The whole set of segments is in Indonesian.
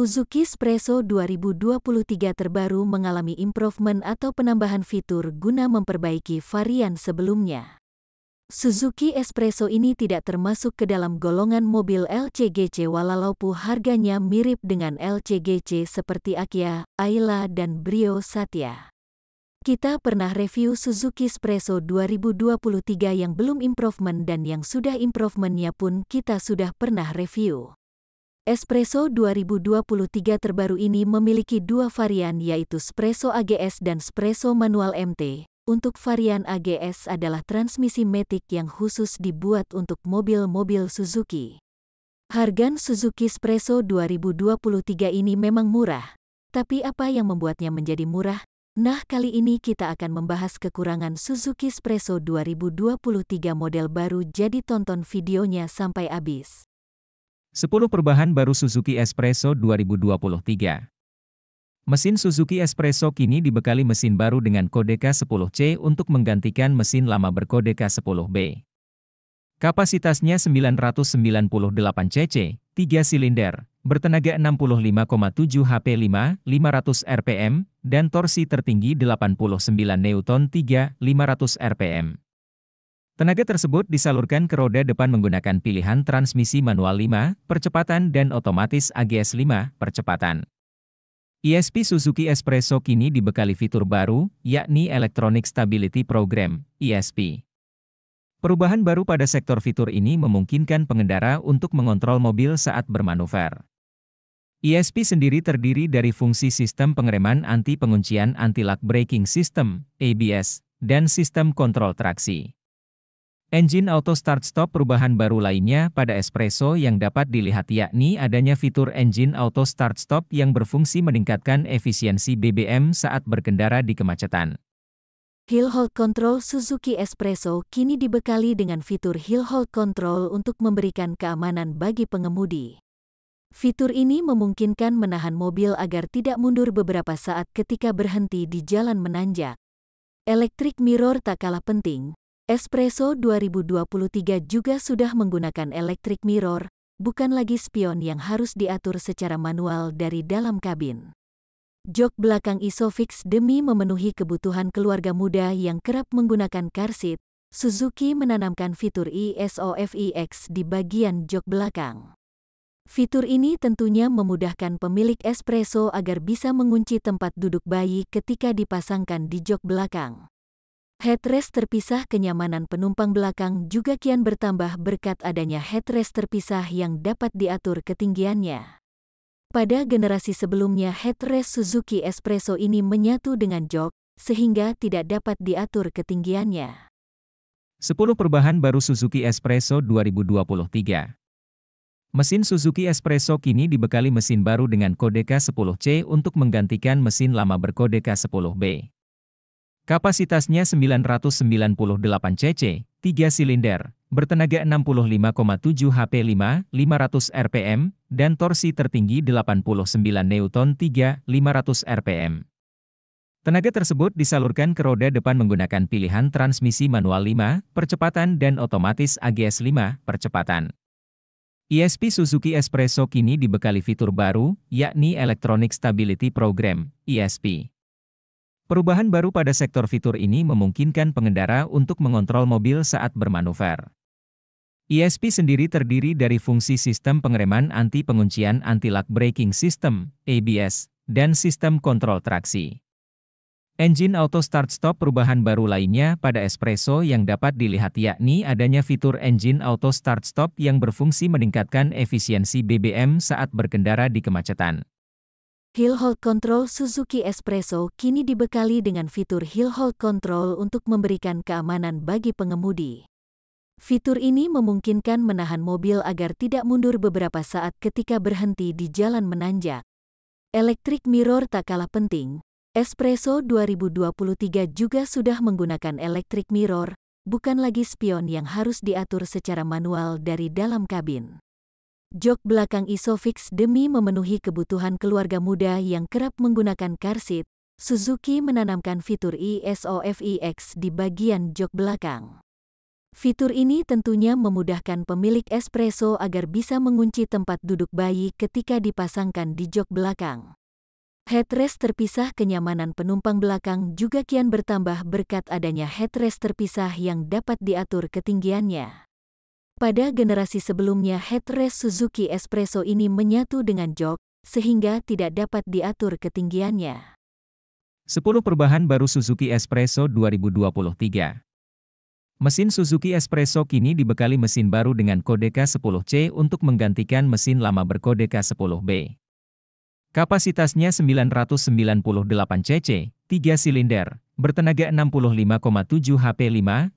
Suzuki Espresso 2023 terbaru mengalami improvement atau penambahan fitur guna memperbaiki varian sebelumnya. Suzuki Espresso ini tidak termasuk ke dalam golongan mobil LCGC walaupun harganya mirip dengan LCGC seperti Agya, Ayla dan Brio Satya. Kita pernah review Suzuki Espresso 2023 yang belum improvement dan yang sudah improvementnya pun kita sudah pernah review. Espresso 2023 terbaru ini memiliki dua varian yaitu Espresso AGS dan Espresso Manual MT. Untuk varian AGS adalah transmisi matic yang khusus dibuat untuk mobil-mobil Suzuki. Harga Suzuki Espresso 2023 ini memang murah. Tapi apa yang membuatnya menjadi murah? Nah, kali ini kita akan membahas kekurangan Suzuki Espresso 2023 model baru, jadi tonton videonya sampai habis. 10 perubahan baru Suzuki Espresso 2023. Mesin Suzuki Espresso kini dibekali mesin baru dengan kode K10C untuk menggantikan mesin lama berkode K10B. Kapasitasnya 998 cc, 3 silinder, bertenaga 65,7 HP 500 rpm, dan torsi tertinggi 89 Newton 500 rpm. Tenaga tersebut disalurkan ke roda depan menggunakan pilihan transmisi manual 5 percepatan dan otomatis AGS 5 percepatan. ESP Suzuki Espresso kini dibekali fitur baru, yakni Electronic Stability Program, ESP. Perubahan baru pada sektor fitur ini memungkinkan pengendara untuk mengontrol mobil saat bermanuver. ESP sendiri terdiri dari fungsi sistem pengereman anti-penguncian anti-lock braking system, ABS, dan sistem kontrol traksi. Engine Auto Start Stop. Perubahan baru lainnya pada Espresso yang dapat dilihat yakni adanya fitur Engine Auto Start Stop yang berfungsi meningkatkan efisiensi BBM saat berkendara di kemacetan. Hill Hold Control. Suzuki Espresso kini dibekali dengan fitur Hill Hold Control untuk memberikan keamanan bagi pengemudi. Fitur ini memungkinkan menahan mobil agar tidak mundur beberapa saat ketika berhenti di jalan menanjak. Electric Mirror tak kalah penting. Espresso 2023 juga sudah menggunakan electric mirror, bukan lagi spion yang harus diatur secara manual dari dalam kabin. Jok belakang Isofix. Demi memenuhi kebutuhan keluarga muda yang kerap menggunakan car seat, Suzuki menanamkan fitur ESOFIX di bagian jok belakang. Fitur ini tentunya memudahkan pemilik Espresso agar bisa mengunci tempat duduk bayi ketika dipasangkan di jok belakang. Headrest terpisah. Kenyamanan penumpang belakang juga kian bertambah berkat adanya headrest terpisah yang dapat diatur ketinggiannya. Pada generasi sebelumnya headrest Suzuki Espresso ini menyatu dengan jok, sehingga tidak dapat diatur ketinggiannya. 10 perubahan baru Suzuki Espresso 2023. Mesin Suzuki Espresso kini dibekali mesin baru dengan kode K10C untuk menggantikan mesin lama berkode K10B. Kapasitasnya 998 cc, 3 silinder, bertenaga 65,7 HP 500 rpm, dan torsi tertinggi 89 Newton 500 rpm. Tenaga tersebut disalurkan ke roda depan menggunakan pilihan transmisi manual 5 percepatan dan otomatis AGS 5 percepatan. ESP Suzuki Espresso kini dibekali fitur baru, yakni Electronic Stability Program, ESP. Perubahan baru pada sektor fitur ini memungkinkan pengendara untuk mengontrol mobil saat bermanuver. ESP sendiri terdiri dari fungsi sistem pengereman anti-penguncian anti-lock braking system, ABS, dan sistem kontrol traksi. Engine Auto Start Stop. Perubahan baru lainnya pada Espresso yang dapat dilihat yakni adanya fitur Engine Auto Start Stop yang berfungsi meningkatkan efisiensi BBM saat berkendara di kemacetan. Hill Hold Control. Suzuki Espresso kini dibekali dengan fitur Hill Hold Control untuk memberikan keamanan bagi pengemudi. Fitur ini memungkinkan menahan mobil agar tidak mundur beberapa saat ketika berhenti di jalan menanjak. Electric Mirror tak kalah penting. Espresso 2023 juga sudah menggunakan electric mirror, bukan lagi spion yang harus diatur secara manual dari dalam kabin. Jok belakang Isofix. Demi memenuhi kebutuhan keluarga muda yang kerap menggunakan car seat, Suzuki menanamkan fitur ESOFIX di bagian jok belakang. Fitur ini tentunya memudahkan pemilik espresso agar bisa mengunci tempat duduk bayi ketika dipasangkan di jok belakang. Headrest terpisah. Kenyamanan penumpang belakang juga kian bertambah berkat adanya headrest terpisah yang dapat diatur ketinggiannya. Pada generasi sebelumnya headrest Suzuki Espresso ini menyatu dengan jok, sehingga tidak dapat diatur ketinggiannya. 10 perubahan baru Suzuki Espresso 2023. Mesin Suzuki Espresso kini dibekali mesin baru dengan kode K10C untuk menggantikan mesin lama berkode K10B. Kapasitasnya 998 cc, 3 silinder, bertenaga 65,7 HP 500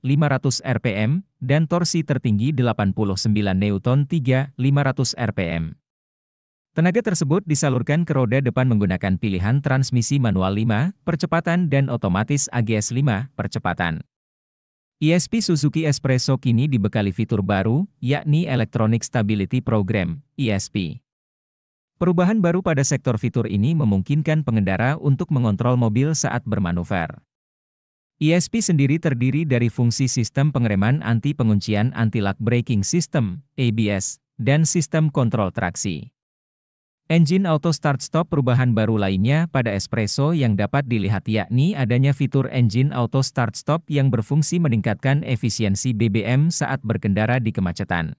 rpm, dan torsi tertinggi 89 Newton 500 rpm. Tenaga tersebut disalurkan ke roda depan menggunakan pilihan transmisi manual 5 percepatan dan otomatis AGS 5 percepatan. ESP Suzuki Espresso kini dibekali fitur baru, yakni Electronic Stability Program, ESP. Perubahan baru pada sektor fitur ini memungkinkan pengendara untuk mengontrol mobil saat bermanuver. ESP sendiri terdiri dari fungsi sistem pengereman anti-penguncian anti-lock braking system, ABS, dan sistem kontrol traksi. Engine Auto Start-Stop. Perubahan baru lainnya pada Espresso yang dapat dilihat yakni adanya fitur Engine Auto Start-Stop yang berfungsi meningkatkan efisiensi BBM saat berkendara di kemacetan.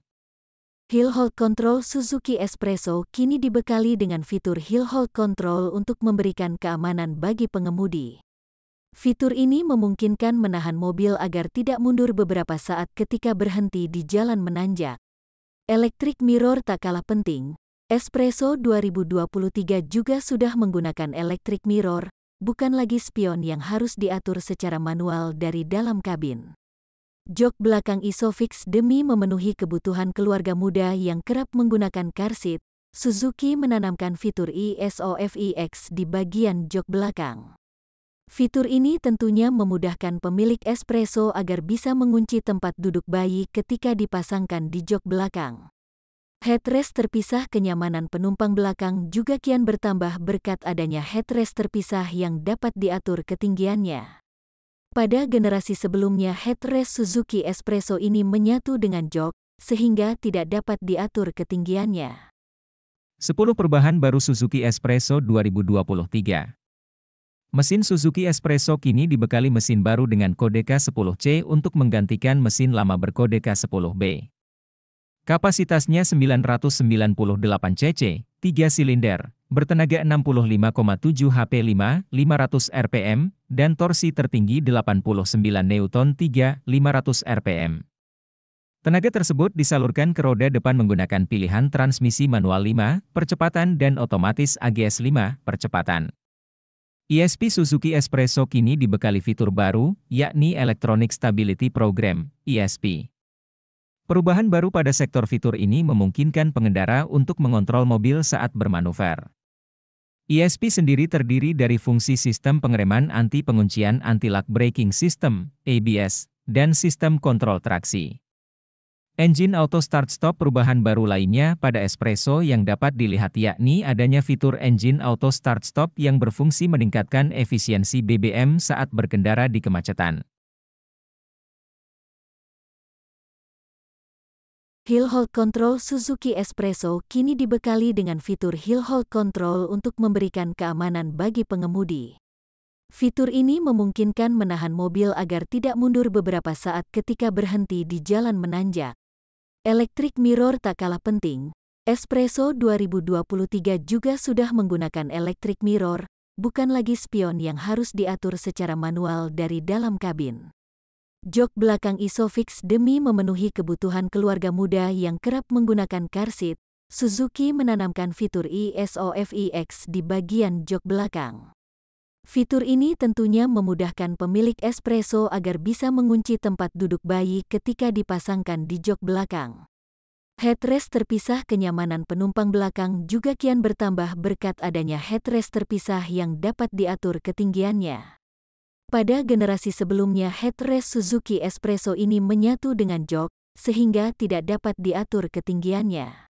Hill Hold Control. Suzuki Espresso kini dibekali dengan fitur Hill Hold Control untuk memberikan keamanan bagi pengemudi. Fitur ini memungkinkan menahan mobil agar tidak mundur beberapa saat ketika berhenti di jalan menanjak. Electric Mirror tak kalah penting. Espresso 2023 juga sudah menggunakan electric mirror, bukan lagi spion yang harus diatur secara manual dari dalam kabin. Jok belakang ISOFIX. Demi memenuhi kebutuhan keluarga muda yang kerap menggunakan car seat, Suzuki menanamkan fitur ISOFIX di bagian jok belakang. Fitur ini tentunya memudahkan pemilik Espresso agar bisa mengunci tempat duduk bayi ketika dipasangkan di jok belakang. Headrest terpisah. Kenyamanan penumpang belakang juga kian bertambah berkat adanya headrest terpisah yang dapat diatur ketinggiannya. Pada generasi sebelumnya headrest Suzuki Espresso ini menyatu dengan jok, sehingga tidak dapat diatur ketinggiannya. 10 perubahan baru Suzuki Espresso 2023. Mesin Suzuki Espresso kini dibekali mesin baru dengan kode K10C untuk menggantikan mesin lama berkode K10B. Kapasitasnya 998 cc, 3 silinder, bertenaga 65,7 HP 500 rpm, dan torsi tertinggi 89 Newton 500 rpm. Tenaga tersebut disalurkan ke roda depan menggunakan pilihan transmisi manual 5 percepatan dan otomatis AGS 5 percepatan. ESP Suzuki Espresso kini dibekali fitur baru, yakni Electronic Stability Program, ESP. Perubahan baru pada sektor fitur ini memungkinkan pengendara untuk mengontrol mobil saat bermanuver. ESP sendiri terdiri dari fungsi sistem pengereman anti-penguncian anti-lock braking system, ABS, dan sistem kontrol traksi. Engine Auto Start-Stop. Perubahan baru lainnya pada Espresso yang dapat dilihat yakni adanya fitur Engine Auto Start-Stop yang berfungsi meningkatkan efisiensi BBM saat berkendara di kemacetan. Hill Hold Control. Suzuki Espresso kini dibekali dengan fitur Hill Hold Control untuk memberikan keamanan bagi pengemudi. Fitur ini memungkinkan menahan mobil agar tidak mundur beberapa saat ketika berhenti di jalan menanjak. Electric Mirror tak kalah penting. Espresso 2023 juga sudah menggunakan electric mirror, bukan lagi spion yang harus diatur secara manual dari dalam kabin. Jok belakang ISOFIX. Demi memenuhi kebutuhan keluarga muda yang kerap menggunakan car seat, Suzuki menanamkan fitur ISOFIX di bagian jok belakang. Fitur ini tentunya memudahkan pemilik Espresso agar bisa mengunci tempat duduk bayi ketika dipasangkan di jok belakang. Headrest terpisah. Kenyamanan penumpang belakang juga kian bertambah berkat adanya headrest terpisah yang dapat diatur ketinggiannya. Pada generasi sebelumnya headrest Suzuki Espresso ini menyatu dengan jok, sehingga tidak dapat diatur ketinggiannya.